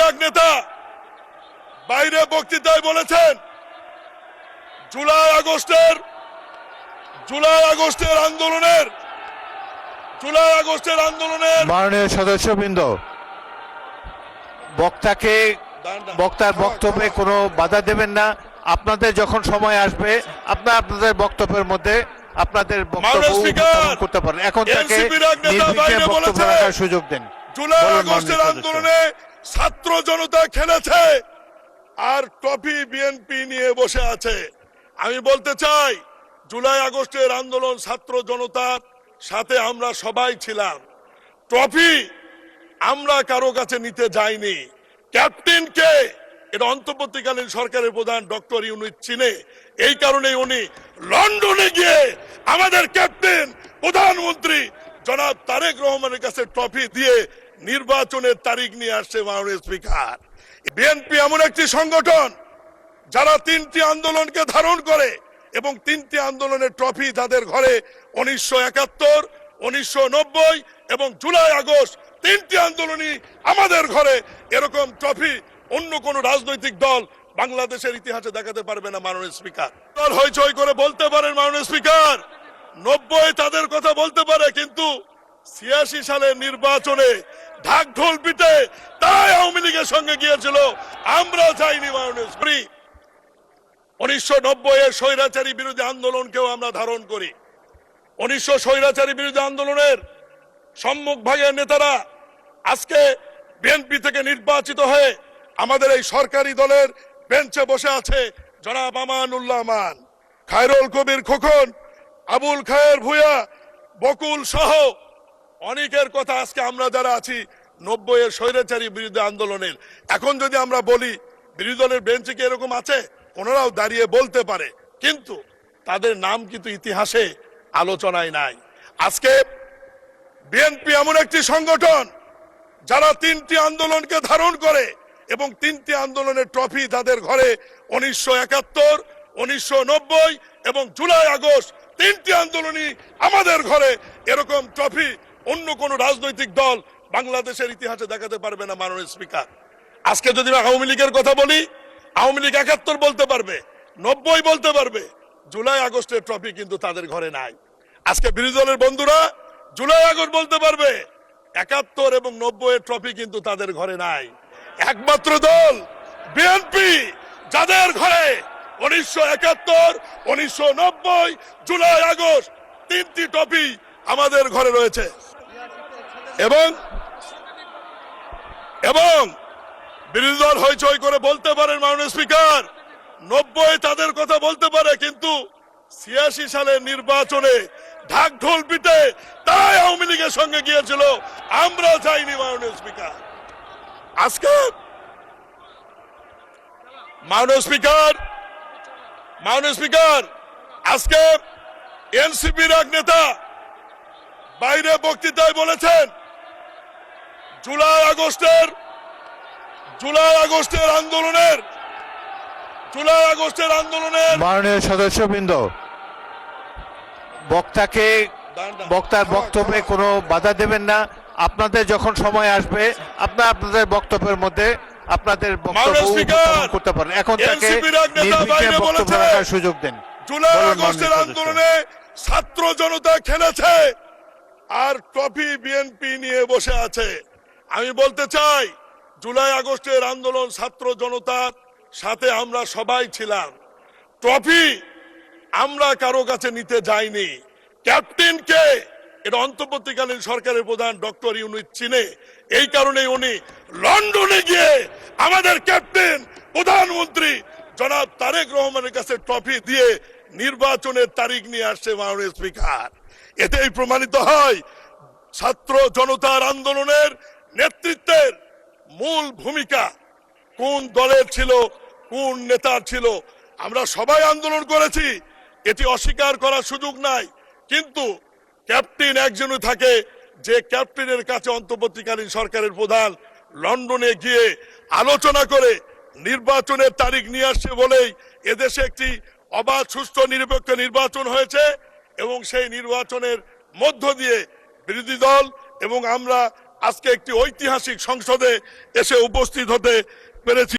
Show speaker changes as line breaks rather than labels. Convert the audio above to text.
এক নেতা বাইরে বক্তৃতায় বলেছেন জুলাই আগস্টের আন্দোলনের
মাননীয় সদস্যবৃন্দ, বক্তার বক্তব্যে কোনো বাধা দেবেন না। আপনাদের যখন সময় আসবে আপনাদের বক্তব্যের মধ্যে আপনাদের বক্তব্য উপস্থাপন করতে পারেন। এখন তাকে নির্বিঘ্নে বক্তব্য রাখার সুযোগ দেন।
জুলাই আগস্টের আন্দোলনে ছাত্র জনতা খেলেছে আর ট্রফি বিএনপি নিয়ে বসে আছে। আমি বলতে চাই জুলাই আগস্টের আন্দোলন ছাত্র জনতার সাথে আমরা সবাই ছিলাম। ট্রফি আমরা কারো কাছে নিতে যাইনি। ক্যাপ্টেনকে এটা অন্তর্বর্তীকালীন সরকারের প্রধান ডক্টর ইউনূস চিনে, এই কারণে উনি লন্ডনে গিয়ে আমাদের ক্যাপ্টেন প্রধানমন্ত্রী জনাব তারেক রহমানের কাছে ট্রফি দিয়ে নির্বাচনের তারিখ নিয়ে আসছে। মাননীয় স্পিকার, বিএনপি এমন একটি সংগঠন যারা 3টি আন্দোলনকে ধারণ করে এবং 3টি আন্দোলনের ট্রফি যাদের ঘরে 1971, 1990 এবং জুলাই আগস্ট 3টি আন্দোলনই আমাদের ঘরে। এরকম ট্রফি অন্য কোন রাজনৈতিক দল বাংলাদেশের ইতিহাসে দেখাতে পারবে না। মাননীয় স্পিকার, দল হইচই করে বলতে পারেন মাননীয় স্পিকার 90 তাদের কথা বলতে পারে, কিন্তু 86 সালের নির্বাচনে ঢাক ঢোল পিটে তাই আওয়ামী লীগের সঙ্গে গিয়েছিল, আমরা যাইনি। মাননীয় স্পিকার, 1990 এর স্বৈরাচারী বিরোধী আন্দোলনকেও আমরা ধারণ করি। 1900 স্বৈরাচারী বিরোধী আন্দোলনের সম্মুখ ভাগের নেতারা আজকে বিএনপি থেকে নির্বাচিত হয়ে আমাদের এই সরকারি দলের বেঞ্চে বসে আছে। জনাব আমানুল্লাহ আমান, খায়রুল কবির খোকন, আবুল খায়ের ভূঁইয়া, বকুল সহ অনেকের কথা আজকে আমরা যারা আছি 90 এর স্বৈরাচারী বিরোধী আন্দোলনের। এখন যদি আমরা বলি বিরোধী দলের বেঞ্চে কি এরকম আছে, ওনারাও দাঁড়িয়ে বলতে পারে, কিন্তু তাদের নাম কিন্তু ইতিহাসে আলোচনায় নাই। আজকে বিএনপি এমন একটি সংগঠন যারা 3টি আন্দোলনকে ধারণ করে এবং 3টি আন্দোলনের ট্রফি তাদের ঘরে 1971, 1990 এবং জুলাই আগস্ট 3টি আন্দোলনই আমাদের ঘরে। এরকম ট্রফি অন্য কোন রাজনৈতিক দল বাংলাদেশের ইতিহাসে দেখাতে পারবে না। মাননীয় স্পিকার, আজকে যদি আওয়ামী লীগের কথা বলি, আওয়ামী লীগ 71 বলতে পারবে, 90 বলতে পারবে, জুলাই আগস্টের ট্রফি কিন্তু তাদের ঘরে নাই। আজকে বিরোধী দলের বন্ধুরা জুলাই আগস্ট বলতে পারবে, 71 এবং 90 এর ট্রফি কিন্তু তাদের ঘরে নাই। একমাত্র দল বিএনপি যাদের ঘরে 1971, 1990, জুলাই আগস্ট 3টি ট্রফি আমাদের ঘরে রয়েছে। এবং বিরোধী দল হইচই করে বলতে পারেন মাননীয় স্পিকার 90 তাদের কথা বলতে পারে, কিন্তু 86 সালের নির্বাচনে ঢাক ঢোল পিটে তাই আওয়ামী লীগের সঙ্গে গিয়েছিল, আমরা যাইনি। মাননীয় স্পিকার, আজকে মাননীয় স্পিকার আজকে এনসিপির এক নেতা বাইরে বক্তৃতায় বলেছেন জুলাই আগস্টের আন্দোলনের
মাননীয় সদস্যবৃন্দ, বক্তার বক্তব্যে কোনো বাধা দেবেন না। আপনাদের যখন সময় আসবে আপনাদের বক্তব্যের মধ্যে আপনাদের বক্তব্য উপস্থাপন করতে পারেন। এখন তাকে নির্বিঘ্নে বক্তব্য রাখার সুযোগ দেন।
জুলাই আগস্টের আন্দোলনে ছাত্র জনতা খেলেছে আর ট্রফি বিএনপি নিয়ে বসে আছে। আমি বলতে চাই জুলাই আগস্টের আন্দোলন ছাত্র জনতার সাথে আমরা সবাই ছিলাম। ট্রফি আমরা কারো কাছে নিতে যাইনি। ক্যাপ্টেনকে এটা অন্তর্বর্তীকালীন সরকারের প্রধান ডক্টর ইউনূস চিনে, এই কারণে উনি লন্ডনে গিয়ে আমাদের ক্যাপ্টেন প্রধানমন্ত্রী জনাব তারেক রহমানের কাছে ট্রফি দিয়ে নির্বাচনের তারিখ নিয়ে আসছে। মাননীয় স্পিকার, এতেই প্রমাণিত হয় ছাত্র জনতার আন্দোলনের নেতৃত্বের মূল ভূমিকা কোন দলের ছিল, কোন নেতার ছিল। আমরা সবাই আন্দোলন করেছি, এটি অস্বীকার করার সুযোগ নাই, কিন্তু ক্যাপ্টেন একজনই থাকে যে ক্যাপ্টেনের কাছে অন্তর্বর্তীকালীন সরকারের প্রধান লন্ডনে গিয়ে আলোচনা করে নির্বাচনের তারিখ নিয়ে আসছে বলেই এদেশে একটি অবাধ, সুষ্ঠু, নিরপেক্ষ নির্বাচন হয়েছে এবং সেই নির্বাচনের মধ্য দিয়ে বিরোধী দল এবং আমরা আজকে একটি ঐতিহাসিক সংসদে এসে উপস্থিত হতে পেরেছি।